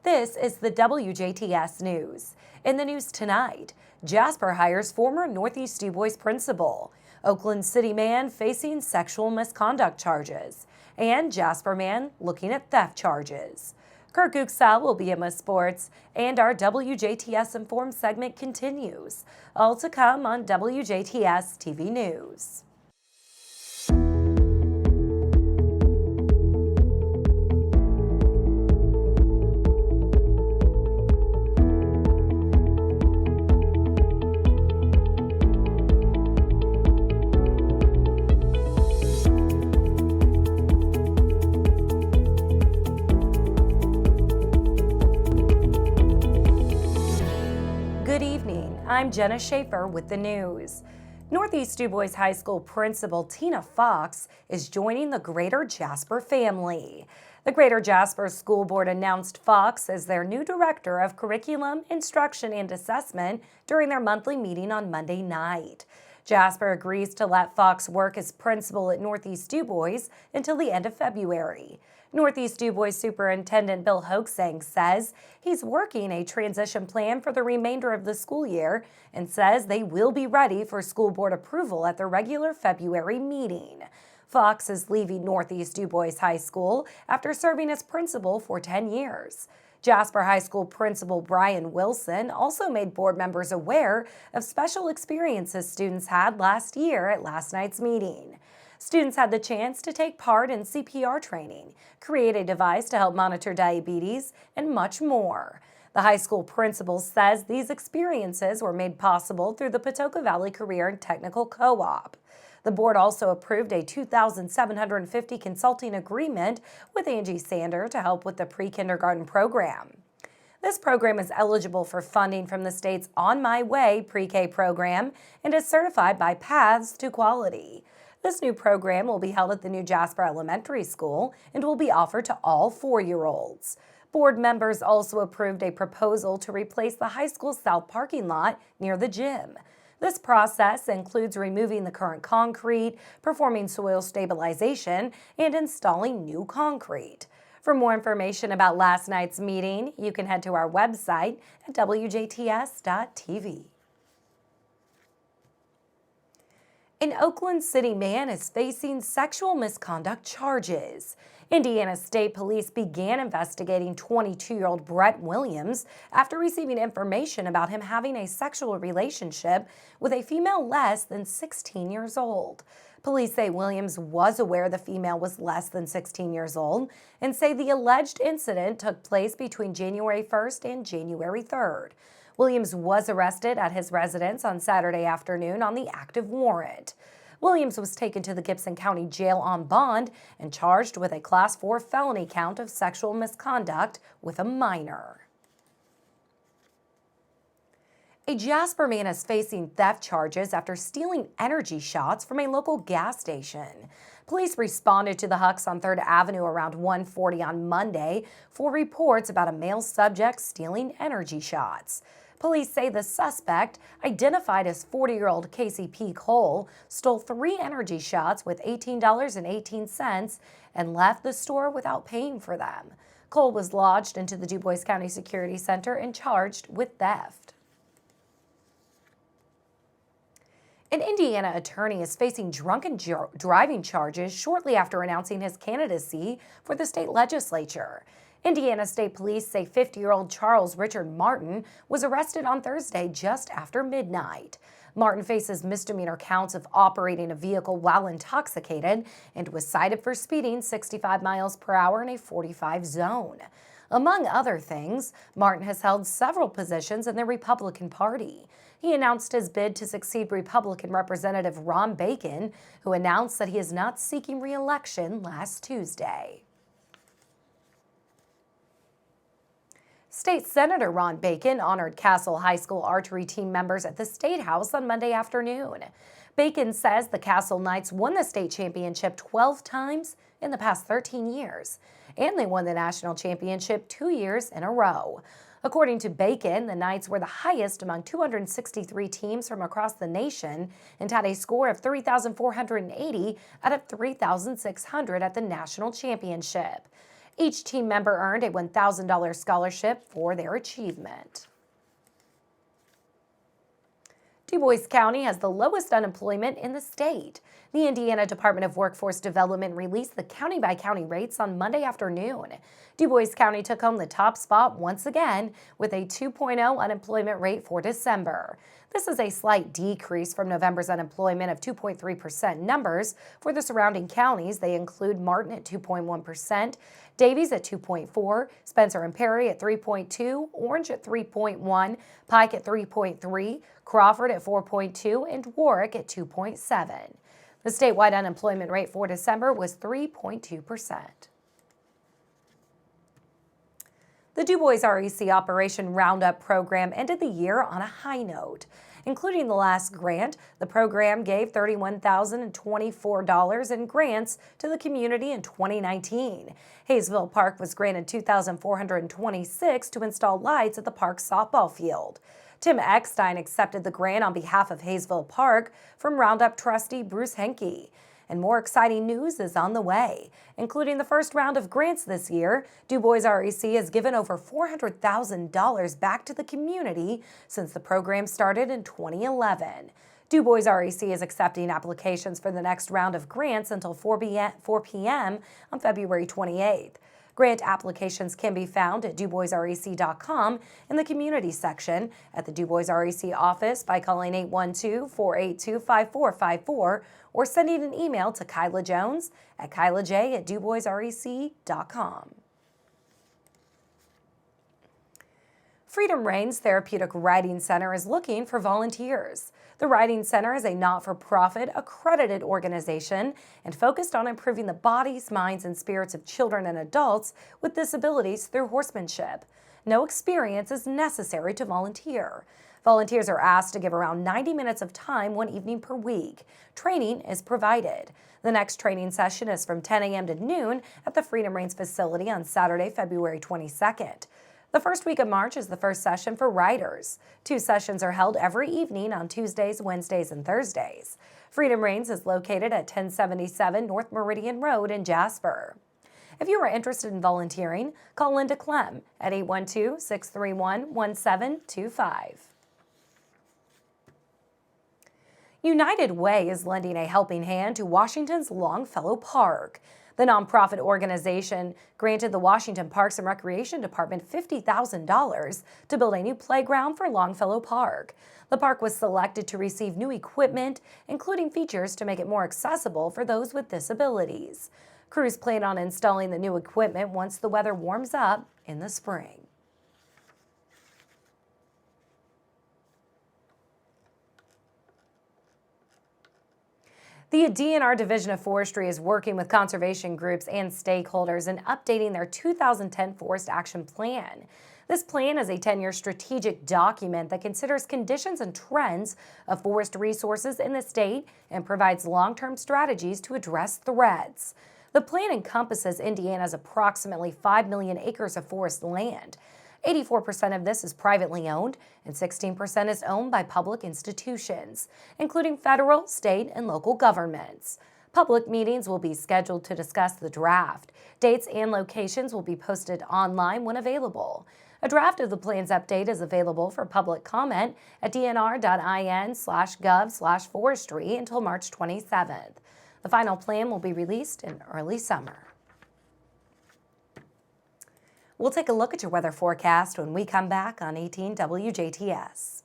This is the WJTS News. In the news tonight, Jasper hires former Northeast Dubois principal. Oakland City man facing sexual misconduct charges. And Jasper man looking at theft charges. Kirk Uxal will be in with sports, and our WJTS Informed segment continues. All to come on WJTS TV News. Good evening, I'm Jenna Schaffer with the news. Northeast Dubois High School principal Tina Fox is joining the Greater Jasper family. The Greater Jasper School Board announced Fox as their new Director of Curriculum, Instruction, and Assessment during their monthly meeting on Monday night. Jasper agrees to let Fox work as principal at Northeast Dubois until the end of February. Northeast Dubois Superintendent Bill Hoaxang says he's working a transition plan for the remainder of the school year and says they will be ready for school board approval at the regular February meeting. Fox is leaving Northeast Dubois High School after serving as principal for 10 years. Jasper High School Principal Brian Wilson also made board members aware of special experiences students had last year at last night's meeting. Students had the chance to take part in CPR training, create a device to help monitor diabetes, and much more. The high school principal says these experiences were made possible through the Patoka Valley Career and Technical Co-op. The board also approved a $2,750 consulting agreement with Angie Sander to help with the pre-kindergarten program. This program is eligible for funding from the state's On My Way pre-K program and is certified by Paths to Quality. This new program will be held at the new Jasper Elementary School and will be offered to all 4-year-olds. Board members also approved a proposal to replace the high school south parking lot near the gym. This process includes removing the current concrete, performing soil stabilization, and installing new concrete. For more information about last night's meeting, you can head to our website at WJTS.tv. An Oakland City man is facing sexual misconduct charges. Indiana State Police began investigating 22-year-old Brett Williams after receiving information about him having a sexual relationship with a female less than 16 years old. Police say Williams was aware the female was less than 16 years old and say the alleged incident took place between January 1st and January 3rd. Williams was arrested at his residence on Saturday afternoon on the active warrant. Williams was taken to the Gibson County Jail on bond and charged with a Class 4 felony count of sexual misconduct with a minor. A Jasper man is facing theft charges after stealing energy shots from a local gas station. Police responded to the Hucks on 3rd Avenue around 1:40 on Monday for reports about a male subject stealing energy shots. Police say the suspect, identified as 40-year-old Casey P. Cole, stole 3 energy shots with $18.18 and left the store without paying for them. Cole was lodged into the Dubois County Security Center and charged with theft. An Indiana attorney is facing drunken driving charges shortly after announcing his candidacy for the state legislature. Indiana State Police say 50-year-old Charles Richard Martin was arrested on Thursday just after midnight. Martin faces misdemeanor counts of operating a vehicle while intoxicated and was cited for speeding 65 miles per hour in a 45 zone. Among other things, Martin has held several positions in the Republican Party. He announced his bid to succeed Republican Representative Ron Bacon, who announced that he is not seeking re-election last Tuesday. State Senator Ron Bacon honored Castle High School archery team members at the State House on Monday afternoon. Bacon says the Castle Knights won the state championship 12 times in the past 13 years, and they won the national championship 2 years in a row. According to Bacon, the Knights were the highest among 263 teams from across the nation and had a score of 3,480 out of 3,600 at the national championship. Each team member earned a $1,000 scholarship for their achievement. Dubois County has the lowest unemployment in the state. The Indiana Department of Workforce Development released the county-by-county rates on Monday afternoon. Dubois County took home the top spot once again with a 2.0 unemployment rate for December. This is a slight decrease from November's unemployment of 2.3% numbers. For the surrounding counties, they include Martin at 2.1%, Davies at 2.4%, Spencer and Perry at 3.2%, Orange at 3.1%, Pike at 3.3%, Crawford at 4.2%, and Warwick at 2.7%. The statewide unemployment rate for December was 3.2%. The Dubois RAC Operation Roundup program ended the year on a high note. Including the last grant, the program gave $31,024 in grants to the community in 2019. Hayesville Park was granted $2,426 to install lights at the park's softball field. Tim Eckstein accepted the grant on behalf of Hayesville Park from Roundup trustee Bruce Henke. And more exciting news is on the way. Including the first round of grants this year, Dubois RAC has given over $400,000 back to the community since the program started in 2011. Dubois RAC is accepting applications for the next round of grants until 4 p.m. on February 28th. Grant applications can be found at DuboisRAC.com in the community section, at the Dubois RAC office by calling 812-482-5454 or sending an email to Kyla Jones at KylaJ@DuboisRAC.com. Freedom Reigns Therapeutic Riding Center is looking for volunteers. The Riding Center is a not-for-profit, accredited organization and focused on improving the bodies, minds, and spirits of children and adults with disabilities through horsemanship. No experience is necessary to volunteer. Volunteers are asked to give around 90 minutes of time one evening per week. Training is provided. The next training session is from 10 a.m. to noon at the Freedom Reigns facility on Saturday, February 22nd. The first week of March is the first session for riders. 2 sessions are held every evening on Tuesdays, Wednesdays, and Thursdays. Freedom Reigns is located at 1077 North Meridian Road in Jasper. If you are interested in volunteering, call Linda Clem at 812-631-1725. United Way is lending a helping hand to Washington's Longfellow Park. The nonprofit organization granted the Washington Parks and Recreation Department $50,000 to build a new playground for Longfellow Park. The park was selected to receive new equipment, including features to make it more accessible for those with disabilities. Crews plan on installing the new equipment once the weather warms up in the spring. The DNR Division of Forestry is working with conservation groups and stakeholders in updating their 2010 Forest Action Plan. This plan is a 10-year strategic document that considers conditions and trends of forest resources in the state and provides long-term strategies to address threats. The plan encompasses Indiana's approximately 5 million acres of forest land. 84% of this is privately owned, and 16% is owned by public institutions, including federal, state, and local governments. Public meetings will be scheduled to discuss the draft. Dates and locations will be posted online when available. A draft of the plan's update is available for public comment at dnr.in/gov/forestry until March 27th. The final plan will be released in early summer. We'll take a look at your weather forecast when we come back on 18 WJTS.